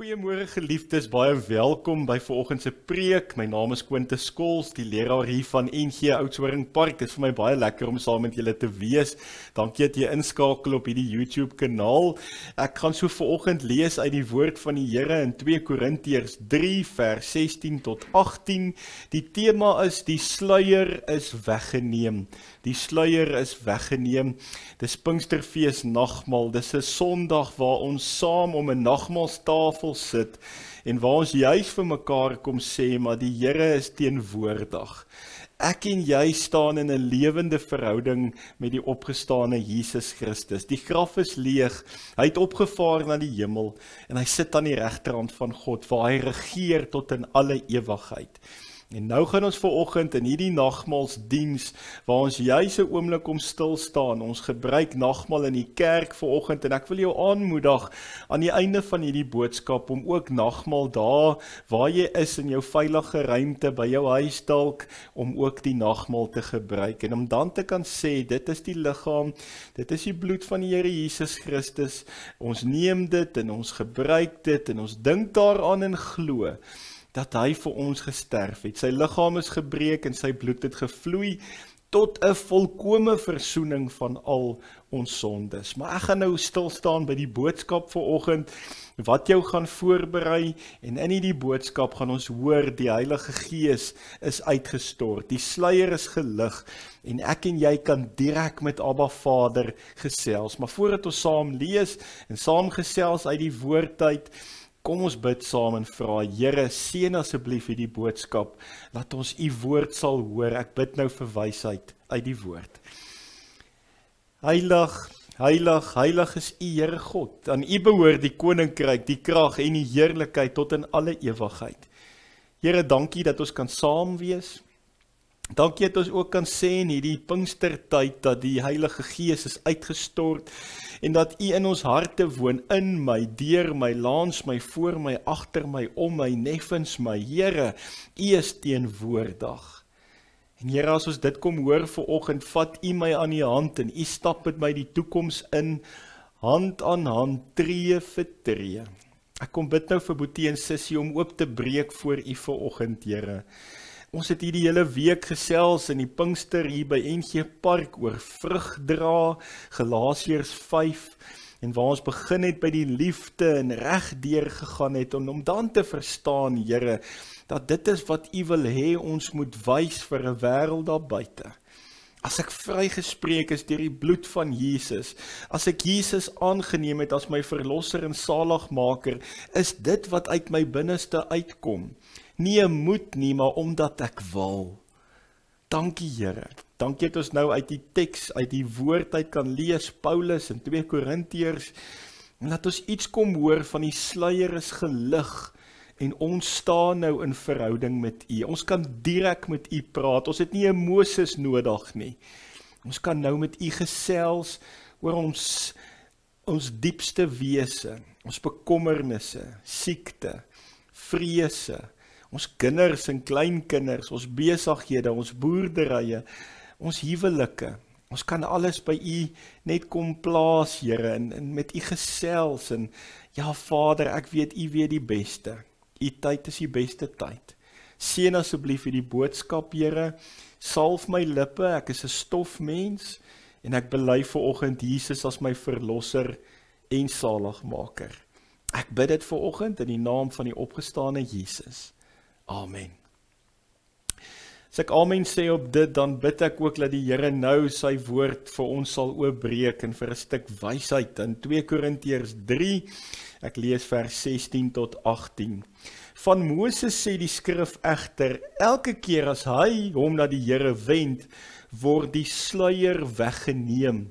Goeiemôre geliefdes, baie welkom by vanoggend se preek. My naam is Quintus Skols, die leraar hier van NG Oudtshoorn Park. Dit is vir my baie lekker om saam met julle te wees. Dankie dat jy inskakel op hierdie YouTube kanaal. Ek gaan so vanoggend lees uit die woord van die Here in 2 Korintiërs 3 vers 16 tot 18. Die tema is die sluier is weggeneem. Die sluier is weggeneem. Dis Pinksterfees nagmaal. Dis 'n Sondag waar ons saam om 'n nagmaalstafel sit en waar ons juis vir mekaar kom sê, maar die Here is teenwoordig. Ek en jy staan in 'n lewende verhouding met die opgestane Jesus Christus. Die graf is leeg, hy het opgevaar na die hemel en hy sit aan die regterhand van God waar hy regeer tot in alle ewigheid. En nou gaan ons vanoggend in hierdie nagmaalsdiens waar ons juis 'n oomblik om stil staan. Ons gebruik nagmaal in die kerk vanoggend en ek wil jou aanmoedig aan die einde van hierdie boodskap om ook nagmaal daar waar jy is in jou veilige ruimte by jou huis dalk om ook die nagmaal te gebruik en om dan te kan sê dit is die liggaam, dit is die bloed van die Here Jesus Christus. Ons neem dit en ons gebruik dit en ons dink daaraan en glo dat hy vir ons gesterf het. Sy liggaam is gebreek en sy bloed het gevloei tot 'n volkome versoening van al ons sondes. Maar ek gaan nou stil staan by die boodskap vanoggend, wat jou gaan voorberei, en in hierdie boodskap gaan ons hoor die Heilige Gees is uitgestort, die sluier is gelig, en ek en jy kan direk met Abba Vader gesels. Maar voordat ons saam lees en saam gesels uit die woord uit, kom ons bid saam en vra, Here, seën asseblief hierdie boodskap, dat ons u woord sal hoor. Ek bid nou vir wysheid uit die woord. Heilig, heilig, heilig is u Here God. Aan u behoort die koninkryk, die krag en die heerlikheid tot in alle ewigheid. Here, dankie dat ons kan saam wees. Dankie dat ons ook kan sê in hierdie Pinkstertyd dat die Heilige Gees is uitgestort en dat u in ons harte woon, in my, deur my, langs my, voor my, agter my, om my, neffens my. Here, u is teenwoordig. En Here, as ons dit kom hoor vanoggend, vat u my aan die hand en u stap met my die toekoms in, hand aan hand, tree vir tree. Ek kom bid nou vir Boetie en Sissie om oop te breek voor u vanoggend, Here. Ons het hier die hele week gesels in die Pinkster hier by NG Park oor vrug dra, Galasiërs 5, en waar ons begin het by die liefde en reg deur gegaan het, om dan te verstaan, Here, dat dit is wat u wil hê ons moet wys vir 'n wêreld daar buite. As ek vrygespreek is deur die bloed van Jesus, as ek Jesus aangeneem het as my verlosser en saligmaker, is dit wat uit my binneste uitkom. Nie 'n moed nie, maar omdat ek wil. Dankie Here. Dankie dat ons nou uit die teks, uit die woord uit kan lees, Paulus in 2 Korintiërs, en dat ons iets kom hoor van die sluier is gelig, en ons staan nou in verhouding met u. Ons kan direk met u praat, ons het nie 'n Moses nodig nie. Ons kan nou met u gesels oor ons diepste wese, ons bekommernisse, siekte, vrese, ons kinders en kleinkinders, ons besighede, ons boerderye, ons huwelike. Ons kan alles by u net kom plaas, Here, en met u gesels, en ja Vader, ek weet u weet die beste. U tyd is die beste tyd. Seën asseblief hierdie boodskap, Here, salf my lippe, ek is 'n stofmens, en ek bely vanoggend Jesus as my verlosser en saligmaker. Ek bid dit vanoggend in die naam van die opgestane Jesus. Amen. As ek amen sê op dit, dan bid ek ook dat die Here nou sy woord vir ons sal oopbreek en vir 'n stuk wysheid in 2 Korintiërs 3, ek lees vers 16 tot 18. Van Moses sê die skrif egter, elke keer as hy hom na die Here wend, word die sluier weggeneem.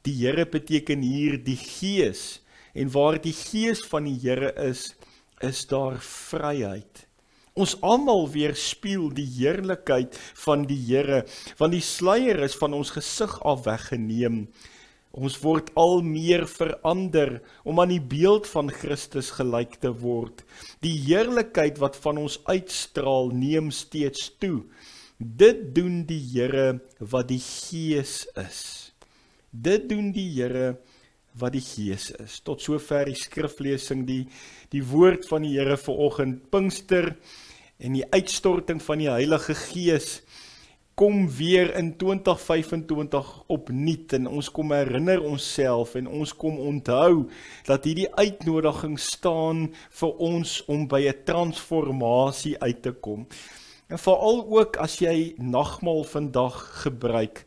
Die Here beteken hier die Gees, en waar die Gees van die Here is daar vryheid. Ons almal weerspieël die heerlikheid van die Here, want die sluier is van ons gesig af weggeneem. Ons word al meer verander om aan die beeld van Christus gelyk te word. Die heerlikheid wat van ons uitstraal neem steeds toe. Dit doen die Here wat die Gees is. Dit doen die Here wat die Gees is. Tot sover die skriflesing, die woord van die Here vanoggend, Pinkster en die uitstorting van die Heilige Gees kom weer in 2025 opnuut en ons kom herinner onsself en ons kom onthou dat hierdie uitnodiging staan vir ons om by 'n transformasie uit te kom. En veral ook as jy nagmaal vandag gebruik,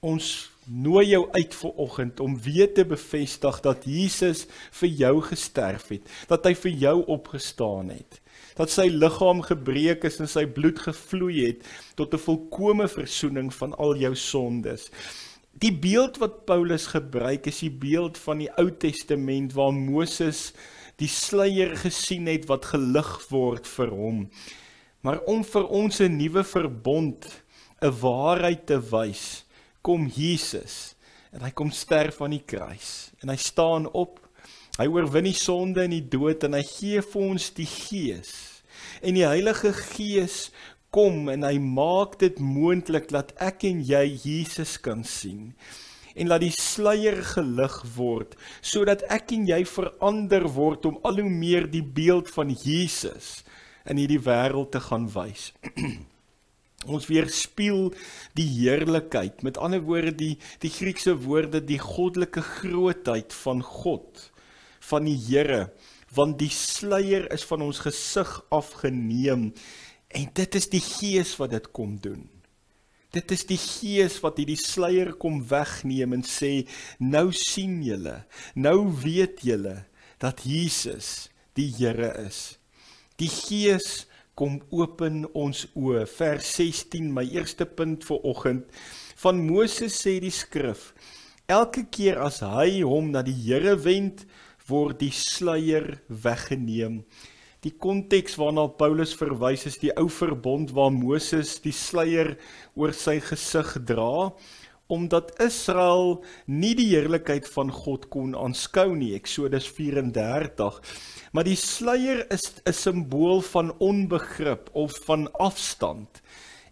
ons nooi jou uit vanoggend om weer te bevestig dat Jesus vir jou gesterf het, dat hy vir jou opgestaan het, dat sy liggaam gebreek is en sy bloed gevloei het tot 'n volkome versoening van al jou sondes. Die beeld wat Paulus gebruik is die beeld van die Ou Testament waar Moses die sluier gesien het wat gelig word vir hom. Maar om vir ons 'n nuwe verbond, 'n waarheid te wys, kom Jesus en hy kom sterf aan die kruis en hy staan op. Hy oorwin die sonde en die dood en hy gee vir ons die Gees. En die Heilige Gees kom en hy maak dit moontlik dat ek en jy Jesus kan sien. En laat die sluier gelig word, sodat ek en jy verander word om al hoe meer die beeld van Jesus in hierdie wêreld te gaan wys. Ons weerspieël die heerlikheid, met ander woorde die Griekse woorde, die goddelike grootheid van God, van die Here, want die sluier is van ons gesig afgeneem, en dit is die Gees wat dit kom doen. Dit is die Gees wat hierdie sluier kom wegneem en sê, nou sien julle, nou weet julle, dat Jesus die Here is. Die Gees kom open ons oë. Vers 16, my eerste punt vir oggend. Van Moses sê die skrif, elke keer as hy hom na die Here wend, word die sluier weggeneem. Die konteks waarna Paulus verwys is die ou verbond waar Moses die sluier oor sy gesig dra, omdat Israel nie die heerlikheid van God kon aanskou nie, Eksodus 34. Maar die sluier is 'n simbool van onbegrip of van afstand,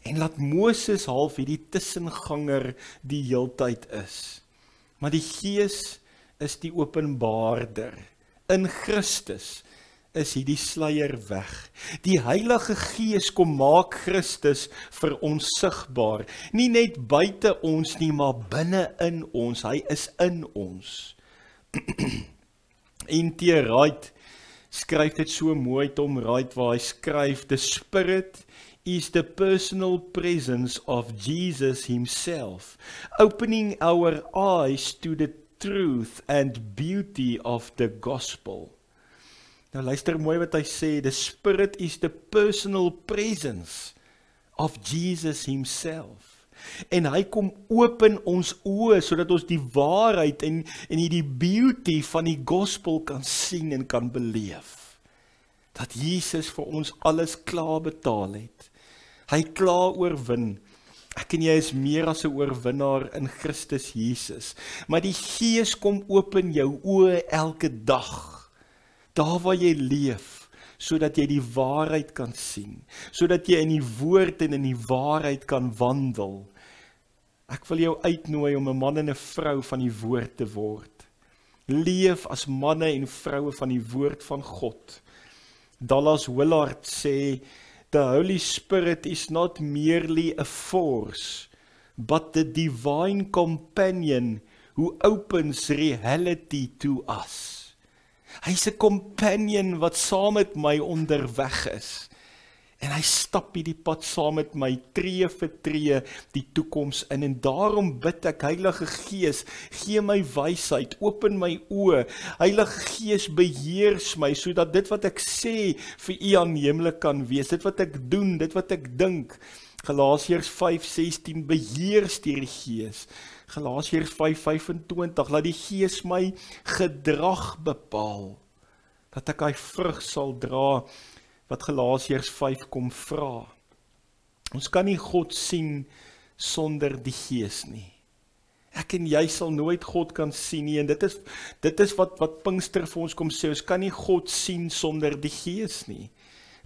en laat Moses half hierdie tussenganger die heeltyd is. Maar die Gees is die openbaarder. In Christus is hierdie sluier weg. Die Heilige Gees kom maak Christus vir ons sigbaar. Nie net buite ons nie, maar binne in ons. Hy is in ons. N.T. Wright skryf dit so mooi, Tom Wright, waar hy skryf, the Spirit is the personal presence of Jesus himself, opening our eyes to the truth and beauty of the gospel. Nou luister mooi wat hy sê, the Spirit is the personal presence of Jesus himself. En hy kom open ons oë, sodat ons die waarheid en die beauty van die gospel kan sien en kan beleef. Dat Jesus vir ons alles klaar betaal het. Hy klaar oorwin. Ek en jy is meer as 'n oorwinnaar in Christus Jesus. Maar die Gees kom open jou oë elke dag. Daar waar jy leef, sodat jy die waarheid kan sien, sodat jy in die woord en in die waarheid kan wandel. Ek wil jou uitnooi om 'n man en 'n vrou van die woord te word. Leef as manne en vroue van die woord van God. Dallas Willard sê, the Holy Spirit is not merely a force, but the divine companion who opens reality to us. Hy's 'n companion wat saam met my onderweg is. En hy stap hierdie pad saam met my, tree vir tree, die toekoms in. En daarom bid ek, Heilige Gees, gee my wysheid, open my oë. Heilige Gees, beheers my, sodat dit wat ek sê vir U aanneemlik kan wees. Dit wat ek doen, dit wat ek dink. Galasiërs 5:16, beheers deur die Gees. Galasiërs 5:25, laat die Gees my gedrag bepaal. Dat ek hy vrug sal dra, wat Galasiërs 5 kom vra. Ons kan nie God sien sonder die Gees nie. Ek en jy sal nooit God kan sien nie, en dit is wat Pinkster vir ons kom sê, ons kan nie God sien sonder die Gees nie.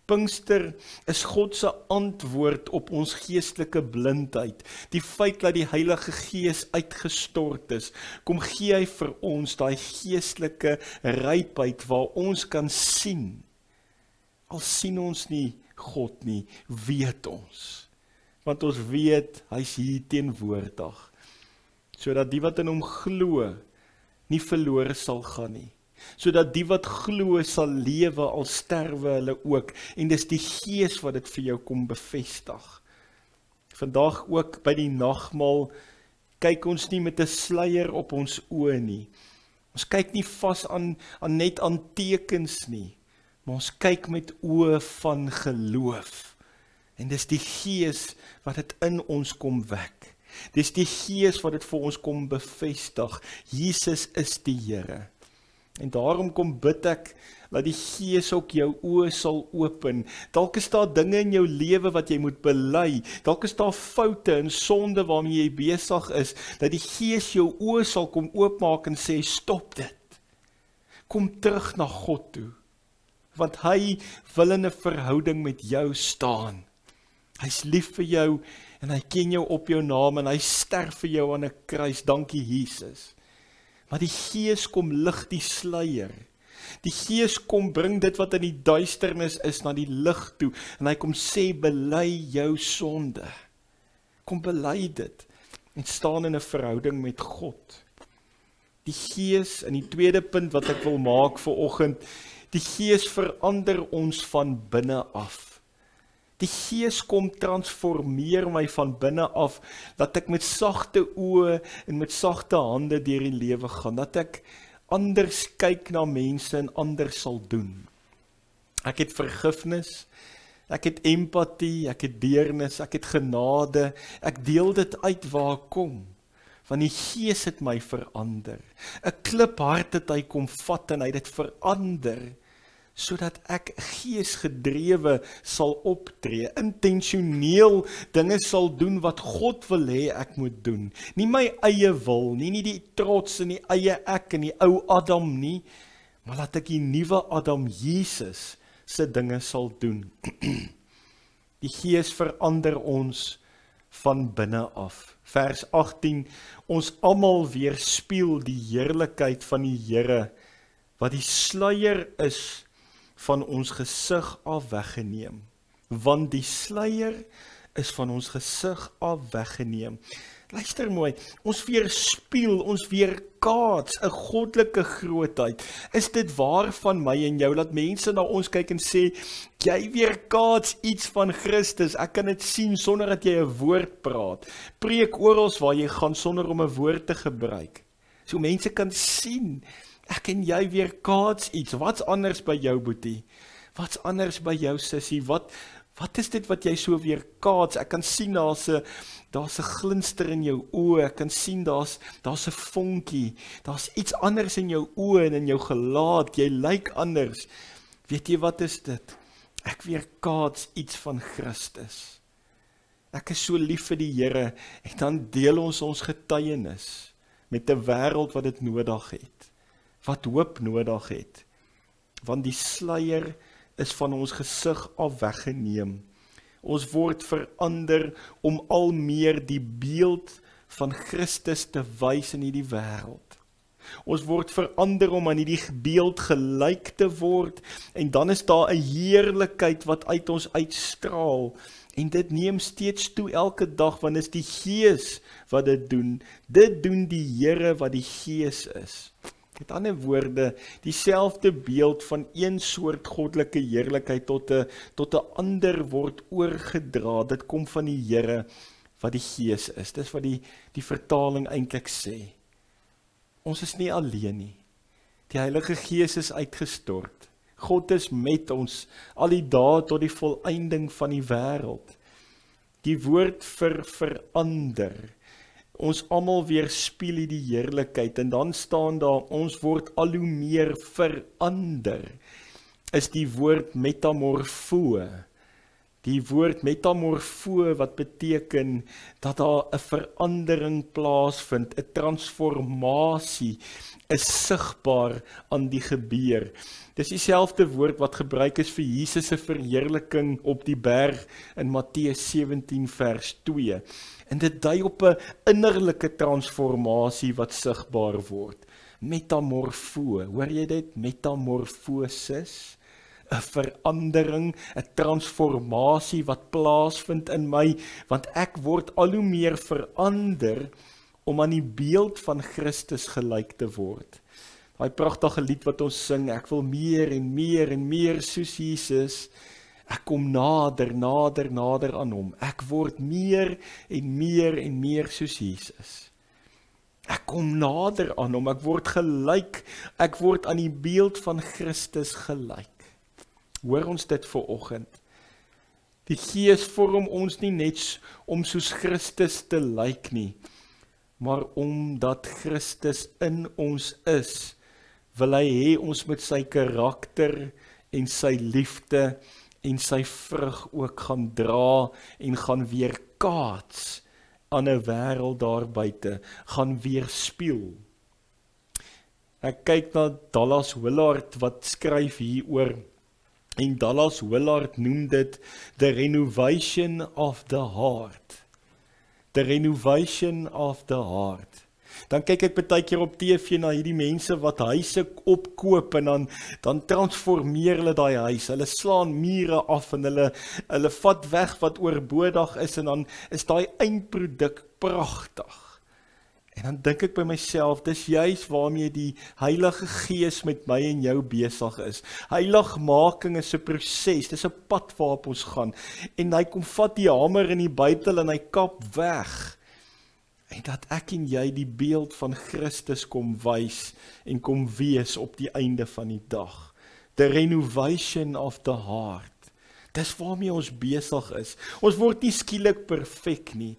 Pinkster is God se antwoord op ons geestelike blindheid. Die feit dat die Heilige Gees uitgestort is, kom gee hy vir ons daai geestelike rypheid waar ons kan sien. Al sien ons nie God nie, weet ons. Want ons weet, hy is hier teenwoordig. Sodat die wat in hom glo, nie verlore sal gaan nie. Sodat die wat glo sal lewe al sterwe hulle ook. En dis die Gees wat dit vir jou kom bevestig. Vandag ook by die nagmaal, kyk ons nie met 'n sluier op ons oë nie. Ons kyk nie vas net aan tekens nie. Maar ons kyk met oë van geloof. En dis die Gees wat dit in ons kom wek. Dis die Gees wat dit vir ons kom bevestig. Jesus is die Here. En daarom kom bid ek, dat die Gees ook jou oë sal open. Dalk is daar dinge in jou lewe wat jy moet bely. Dalk is daar foute en sonde waarmee jy besig is, dat die Gees jou oë sal kom oopmaak en sê, stop dit. Kom terug na God toe. Want hy wil in 'n verhouding met jou staan. Hy's lief vir jou en hy ken jou op jou naam en hy sterf vir jou aan 'n kruis. Dankie Jesus. Maar die Gees kom lig die sluier. Die Gees kom bring dit wat in die duisternis is na die lig toe en hy kom sê bely jou sonde. Kom bely dit en staan in 'n verhouding met God. Die Gees, in die tweede punt wat ek wil maak vir oggend, die Gees verander ons van binne af. Die Gees kom transformeer my van binne af, dat ek met sagte oë en met sagte hande deur die lewe gaan, dat ek anders kyk na mense en anders sal doen. Ek het vergifnis, ek het empatie, ek het deernis, ek het genade, ek deel dit uit waar ek kom. Want die Gees het my verander. 'n Kliphart het hy kom vat en hy het dit verander, sodat ek geesgedrewe sal optree, intentioneel dinge sal doen wat God wil hê ek moet doen. Nie my eie wil, nie die trots en die eie ek en die ou Adam nie, maar dat ek die nuwe Adam Jesus se dinge sal doen. Die Gees verander ons van binne af. Vers 18, ons almal weerspieël die heerlikheid van die Here, wat die sluier is van ons gesig af weggeneem. Want die sluier is van ons gesig af weggeneem. Luister mooi, ons weerspieël, ons weerkaats 'n goddelike grootheid. Is dit waar van my en jou, dat mense na ons kyk en sê, jy weerkaats iets van Christus, ek kan dit sien sonder dat jy 'n woord praat. Preek oral waar jy gaan sonder om 'n woord te gebruik. So mense kan sien, ek en jy weerkaats iets. Wat's anders by jou boetie? Wat's anders by jou sussie? Wat is dit wat jy so weerkaats? Ek kan sien daar's 'n glinster in jou oë. Ek kan sien daar's 'n vonkie. Daar's iets anders in jou oë en in jou gelaat. Jy lyk anders. Weet jy wat is dit? Ek weerkaats iets van Christus. Ek is so lief vir die Here en dan deel ons getuienis met 'n wêreld wat dit nodig het. Wat hoop nodig het. Want die sluier is van ons gesig af weggeneem. Ons word verander om al meer die beeld van Christus te wys in hierdie wêreld. Ons word verander om aan hierdie beeld gelyk te word en dan is daar 'n heerlikheid wat uit ons uitstraal. En dit neem steeds toe elke dag, want is die Gees wat dit doen. Dit doen die Here wat die Gees is. Met ander woorde, dieselfde beeld van een soort goddelike heerlikheid tot 'n ander word oorgedra. Dit kom van die Here wat die Gees is. Dis wat die vertaling eintlik sê. Ons is nie alleen nie. Die Heilige Gees is uitgestort. God is met ons al die dae tot die volëinding van die wêreld. Die woord vir verander. Ons almal weerspieël die heerlikheid en dan staan daar, ons word al hoe meer verander. Is die woord metamorfo. Die woord metamorfo wat beteken dat daar 'n verandering plaasvind, 'n transformasie is sigbaar aan die gebeur. Dis dieselfde woord wat gebruik is vir Jesus se verheerliking op die berg in Matteus 17 vers 2. En dit dui op 'n innerlike transformasie wat sigbaar word. Metamorfo, hoor jy dit? Metamorfosis. 'n verandering, 'n transformasie wat plaasvind in my, want ek word al hoe meer verander om aan die beeld van Christus gelyk te word. Daai pragtige lied wat ons sing, ek wil meer en meer en meer soos Jesus, ek kom nader, nader, nader aan hom. Ek word meer en meer en meer soos Jesus. Ek kom nader aan hom, ek word gelyk, ek word aan die beeld van Christus gelyk. Hoor ons dit vanoggend. Die Gees vorm ons nie net om soos Christus te lyk nie, maar omdat Christus in ons is, wil hy hê ons met sy karakter en sy liefde en sy vrug ook gaan dra en gaan weerkaats aan 'n wêreld daar buite, gaan weerspieël. Ek kyk na Dallas Willard wat skryf hieroor. En Dallas Willard noem dit the renovation of the heart. The renovation of the heart. Dan kyk ek baie keer op TV na hierdie mense wat huise opkoop en dan transformeer hulle daai huis. Hulle slaan mure af en hulle vat weg wat oorbodig is en dan is daai eindproduk pragtig. En dan dink ek by myself, dis juis waarmee die Heilige Gees met my en jou besig is. Heiligmaking is 'n proses, dis 'n pad waarop ons gaan. En hy kom vat die hamer in die buitel en hy kap weg. En dat ek en jy die beeld van Christus kom wys en kom wees op die einde van die dag. The renovation of the heart. Dis waarmee ons besig is. Ons word nie skielik perfek nie.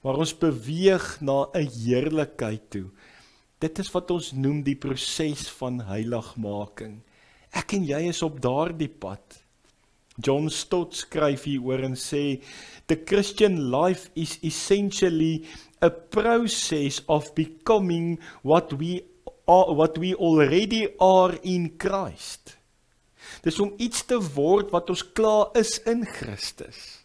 Maar ons beweeg na 'n heerlikheid toe. Dit is wat ons noem die proses van heiligmaking. Ek en jy is op daardie pad. John Stott skryf hieroor en sê, the Christian life is essentially a process of becoming what we already are in Christ. Dis om iets te word wat ons klaar is in Christus.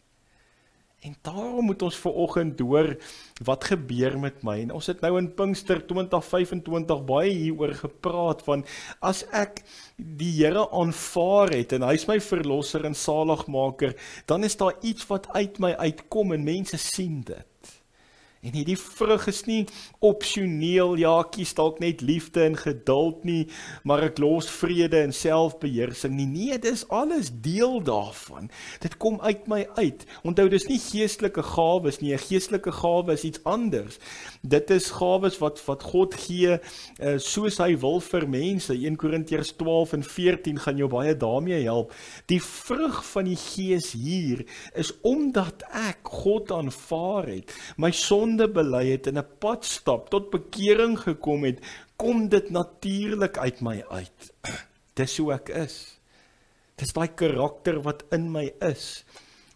En daarom moet ons vanoggend hoor wat gebeur met my. En ons het nou in Pinkster 2025 baie hieroor gepraat van as ek die Here aanvaar het en hy is my verlosser en saligmaker, dan is daar iets wat uit my uitkom en mense sien dit. En hierdie vrug is nie opsioneel, ja, ek kies dalk net liefde en geduld nie, maar ek los vrede en selfbeheersing nie. Nee, dis alles deel daarvan. Dit kom uit my uit. Onthou, dis nie geestelike gawes nie. 'n Geestelike gawe is iets anders. Dit is gawes wat God gee soos hy wil vir mense. 1 Korintiërs 12 en 14 gaan jou baie daarmee help. Die vrug van die Gees hier is omdat ek God aanvaar het, my sonde bely het en 'n pad stap tot bekering gekom het, kom dit natuurlik uit my uit. Dis hoe ek is. Dis daai karakter wat in my is.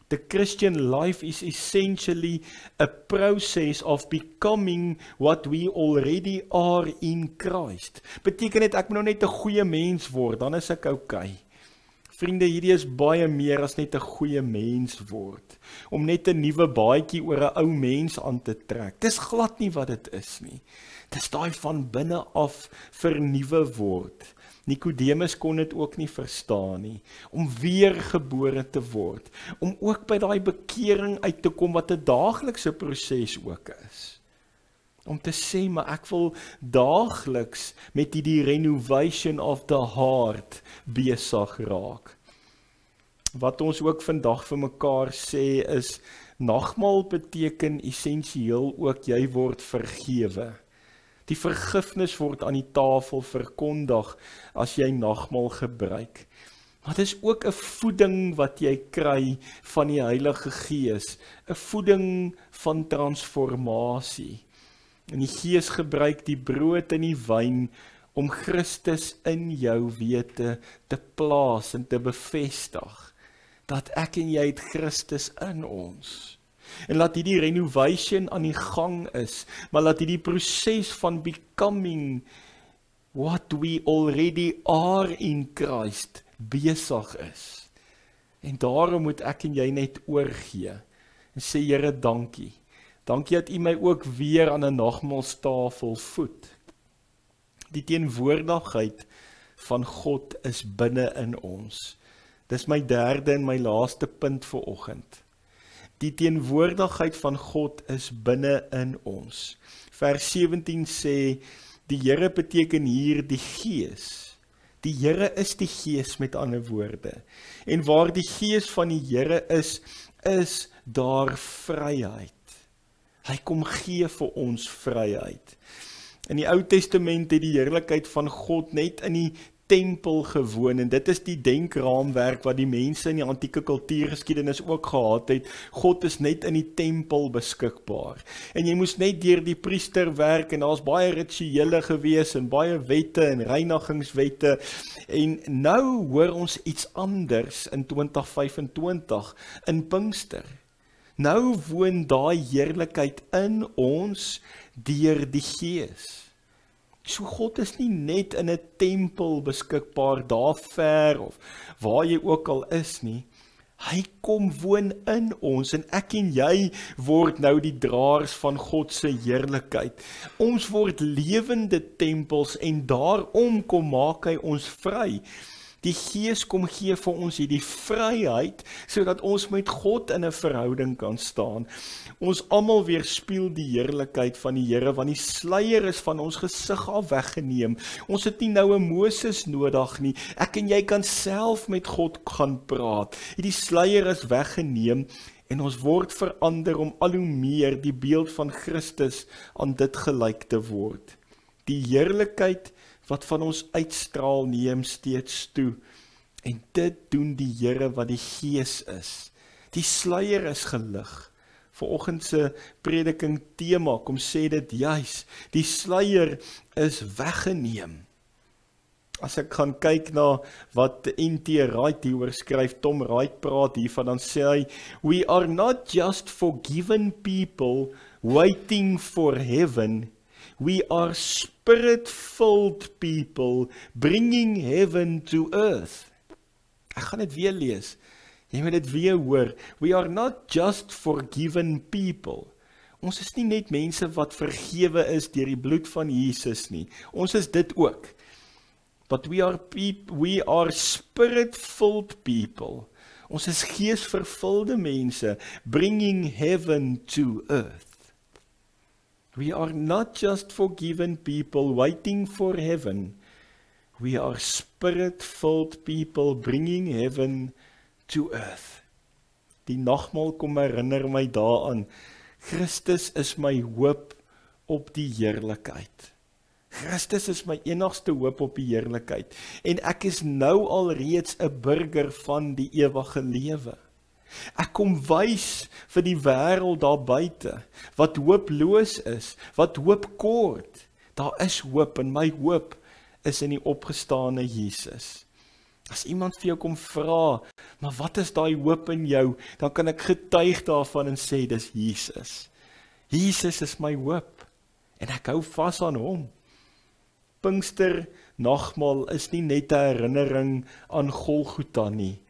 The Christian life is essentially a process of becoming what we already are in Christ. Beteken dit ek moet nou net 'n goeie mens word, dan is ek okay. Vriende, hierdie is baie meer as net 'n goeie mens word. Om net 'n nuwe baadjie oor 'n ou mens aan te trek. Dis glad nie wat dit is nie. Dis daai van binne af vernuwe word. Nikodemus kon dit ook nie verstaan nie. Om weergebore te word. Om ook by daai bekering uit te kom wat 'n daaglikse proses ook is. Om te sê, maar ek wil daagliks met die renovation of the heart besig raak. Wat ons ook vandag vir mekaar sê is, nagmaal beteken essensieel ook jy word vergewe. Die vergifnis word aan die tafel verkondig as jy nagmaal gebruik. Maar dit is ook 'n voeding wat jy kry van die Heilige Gees, 'n voeding van transformasie. En die Gees gebruik die brood en die wyn om Christus in jou wete te plaas en te bevestig. dat ek en jy het Christus in ons. En laat hierdie renovation aan die gang is, maar laat hierdie proses van becoming what we already are in Christ besig is. En daarom moet ek en jy net oorgee en sê, Here, dankie. Dankie dat U my ook weer aan 'n nagmaalstafel voed. Die teenwoordigheid van God is binne in ons. Dis my derde en my laaste punt vir oggend. Die teenwoordigheid van God is binne in ons. Vers 17 sê, die Here beteken hier die Gees. Die Here is die Gees met ander woorde. En waar die Gees van die Here is daar vryheid. Hy kom gee vir ons vryheid. In die Ou Testament het die heerlikheid van God net in die tempel gewoon, en dit is die denkraamwerk wat die mense in die antieke kultuurgeskiedenis ook gehad het. God is net in die tempel beskikbaar. En jy moes net deur die priester werk, en daar's baie rituele gewees, en baie wette en reinigingswette, en nou hoor ons iets anders in 2025, in Pinkster. Nou woon daai heerlikheid in ons deur die Gees. So God is nie net in 'n tempel beskikbaar, daar ver of waar jy ook al is nie. Hy kom woon in ons, en ek en jy word nou die draers van God se heerlikheid. Ons word lewende tempels, en daarom kom maak hy ons vry. Die Gees kom gee vir ons hierdie vryheid, sodat ons met God in 'n verhouding kan staan. Ons almal weerspieël die heerlikheid van die Here, want die sluier is van ons gesig af weggeneem. Ons het nie nou 'n Moses nodig nie. Ek en jy kan self met God gaan praat. Hierdie sluier is weggeneem, en ons word verander om al hoe meer die beeld van Christus aan dit gelyk te word. Die heerlikheid wat van ons uitstraal neem steeds toe, en dit doen die Here wat die Gees is. Die sluier is gelig. Vanoggend se prediking tema kom sê dit juis, die sluier is weggeneem. As ek gaan kyk na wat N.T. Wright hieroor skryf, Tom Wright praat hiervan, dan sê hy, we are not just forgiven people waiting for heaven, we are spirit-filled people bringing heaven to earth. Ek gaan dit weer lees. Jy moet dit weer hoor. We are not just forgiven people. Ons is nie net mense wat vergewe is deur die bloed van Jesus nie. Ons is dit ook. But we are spirit-filled people. Ons is geesvervulde mense, bringing heaven to earth. We are not just forgiven people waiting for heaven. We are spirit-filled people bringing heaven to earth. Die nagmaal kom herinner my daaraan. Christus is my hoop op die heerlikheid. Christus is my enigste hoop op die heerlikheid. En ek is nou al reeds 'n burger van die ewige lewe. Ek kom wys vir die wêreld daar buite, wat hooploos is, wat hoop kort. Daar is hoop, en my hoop is in die opgestane Jesus. As iemand vir jou kom vra, maar wat is daai hoop in jou, dan kan ek getuig daarvan en sê, dis Jesus. Jesus is my hoop, en ek hou vas aan hom. Pinkster nagmaal is nie net 'n herinnering aan Golgotha nie.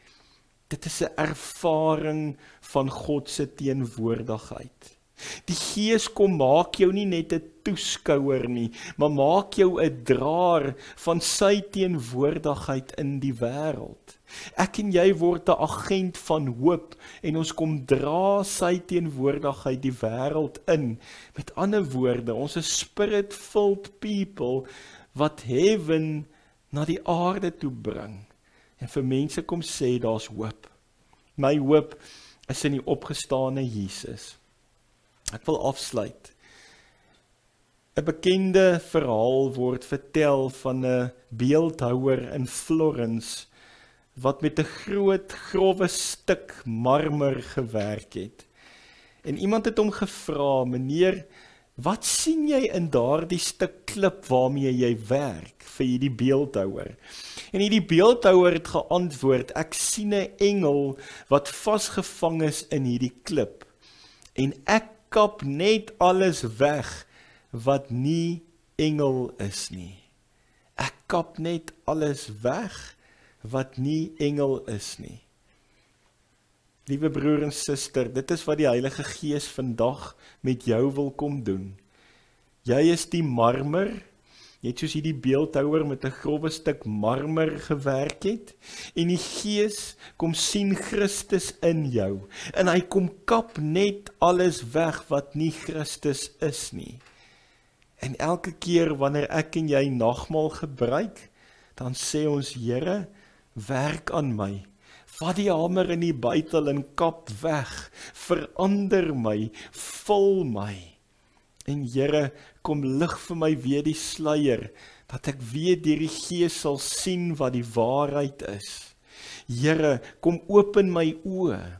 Dit is 'n ervaring van God se teenwoordigheid. Die Gees kom maak jou nie net 'n toeskouer nie, maar maak jou 'n draer van sy teenwoordigheid in die wêreld. Ek en jy word 'n agent van hoop, en ons kom dra sy teenwoordigheid die wêreld in. Met ander woorde, ons is spirit-filled people wat heaven na die aarde toe bring. En vir mense kom sê, daar's hoop. My hoop is in die opgestane Jesus. Ek wil afsluit. 'n bekende verhaal word vertel van 'n beeldhouer in Florence, wat met 'n groot, grouwe stuk marmer gewerk het. En iemand het hom gevra, meneer, Wat sien jy in daardie stuk klip waarmee jy werk vir hierdie beeldhouer? En hierdie beeldhouer het geantwoord, ek sien 'n engel wat vasgevang is in hierdie klip. En ek kap net alles weg wat nie engel is nie. Ek kap net alles weg wat nie engel is nie. Liewe broer en suster, dit is wat die Heilige Gees vandag met jou wil kom doen. Jy is die marmer, jy het soos hierdie beeldhouer met 'n grove stuk marmer gewerk het, en die Gees kom sien Christus in jou, en hy kom kap net alles weg wat nie Christus is nie. En elke keer wanneer ek en jy nagmaal gebruik, dan sê ons, Here, werk aan my. Vat die hamer in die bytel en kap weg, verander my, vul my. En Here, kom lig vir my weer die sluier, dat ek weer deur die Gees sal sien wat die waarheid is. Here, kom open my oë.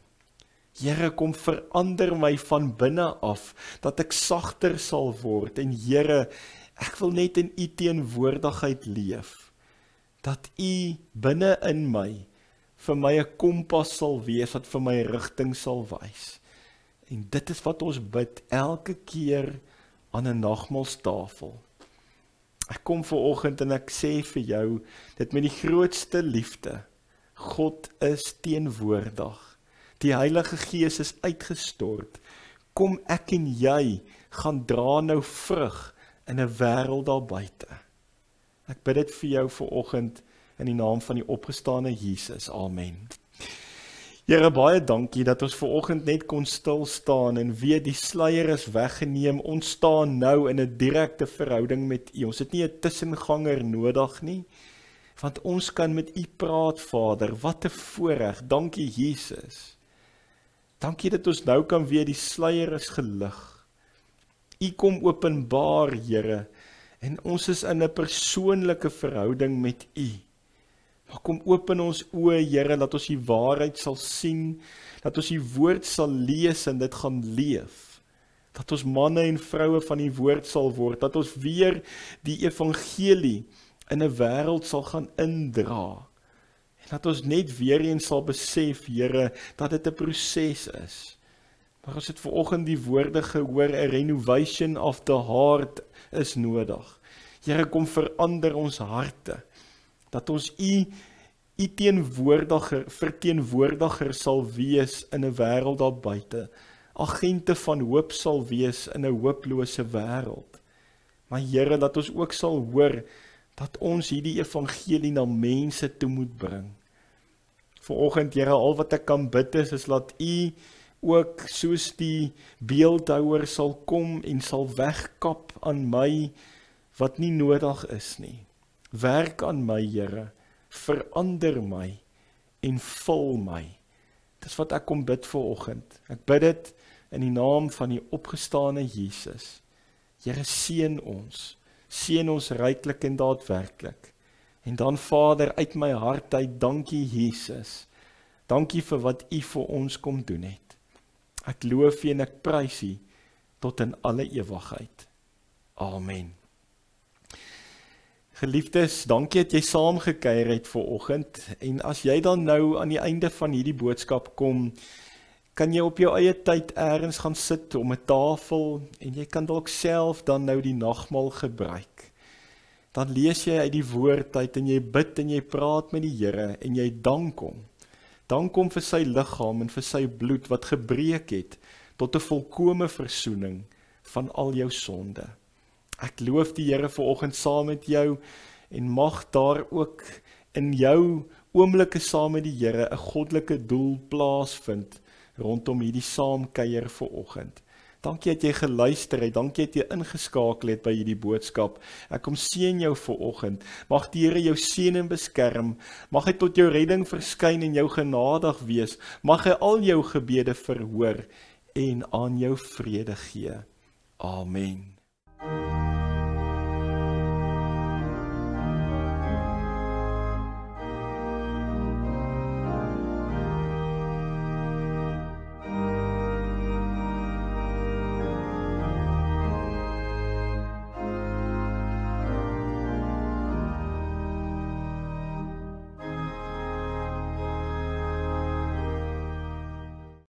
Here, kom verander my van binne af, dat ek sagter sal word. En Here, ek wil net in U teenwoordigheid leef, dat U binne in my vir my 'n kompas sal wees, wat vir my rigting sal wys. En dit is wat ons bid elke keer aan 'n nagmaalstafel. Ek kom vanoggend en ek sê vir jou, dit met die grootste liefde, God is teenwoordig. Die Heilige Gees is uitgestort. Kom ek en jy gaan dra nou vrug in 'n wêreld daar buite. Ek bid dit vir jou vanoggend in die naam van die opgestane Jesus. Amen. Here, baie dankie dat ons vanoggend net kon stil staan en weet die sluier is weggeneem. Ons staan nou in 'n direkte verhouding met U. Ons het nie 'n tussenganger nodig nie, want ons kan met U praat, Vader. Wat 'n voorreg. Dankie, Jesus. Dankie dat ons nou kan weet die sluier is gelig. U kom openbaar, Here, en ons is in 'n persoonlike verhouding met U. Maar kom open ons oë, Here, dat ons die waarheid sal sien, dat ons die woord sal lees en dit gaan leef. Dat ons manne en vroue van die woord sal word, dat ons weer die evangelie in 'n wêreld sal gaan indra. En dat ons net weer eens sal besef, Here, dat dit 'n proses is. Maar ons het vanoggend die woorde gehoor, 'n renovation of the heart is nodig. Here, kom verander ons harte, dat ons U verteenwoordiger sal wees in 'n wêreld daar buite, agente van hoop sal wees in 'n hooplose wêreld. Maar Here, dat ons ook sal hoor, dat ons hierdie evangelie na mense toe moet bring. Vanoggend, Here, al wat ek kan bid is laat U ook soos die beeldhouer sal kom en sal wegkap aan my wat nie nodig is nie. Werk aan my, Here, verander my en vul my. Dis wat ek kom bid vanoggend. Ek bid dit in die naam van die opgestane Jesus. Here, seën ons ryklik en daadwerklik. En dan, Vader, uit my hart uit, dankie Jesus. Dankie vir wat U vir ons kom doen het. Ek loof U en ek prys U tot in alle ewigheid. Amen. Geliefdes, dankie dat jy saamgekuier het vanoggend, en as jy dan nou aan die einde van hierdie boodskap kom, kan jy op jou eie tyd ergens gaan sit om 'n tafel, en jy kan dalk self dan nou die nagmaal gebruik. Dan lees jy uit die woord uit, en jy bid en jy praat met die Here, en jy dank hom. Dank hom vir sy liggaam en vir sy bloed wat gebreek het, tot 'n volkome versoening van al jou sonde. Ek loof die Here vanoggend saam met jou, en mag daar ook in jou oomblikke saam met die Here 'n goddelike doel plaasvind rondom hierdie saamkuier vanoggend. Dankie dat jy geluister het, dankie dat jy ingeskakel het by hierdie boodskap. Ek kom seën jou vanoggend. Mag die Here jou seën en beskerm. Mag hy tot jou redding verskyn en jou genadig wees. Mag hy al jou gebede verhoor en aan jou vrede gee. Amen.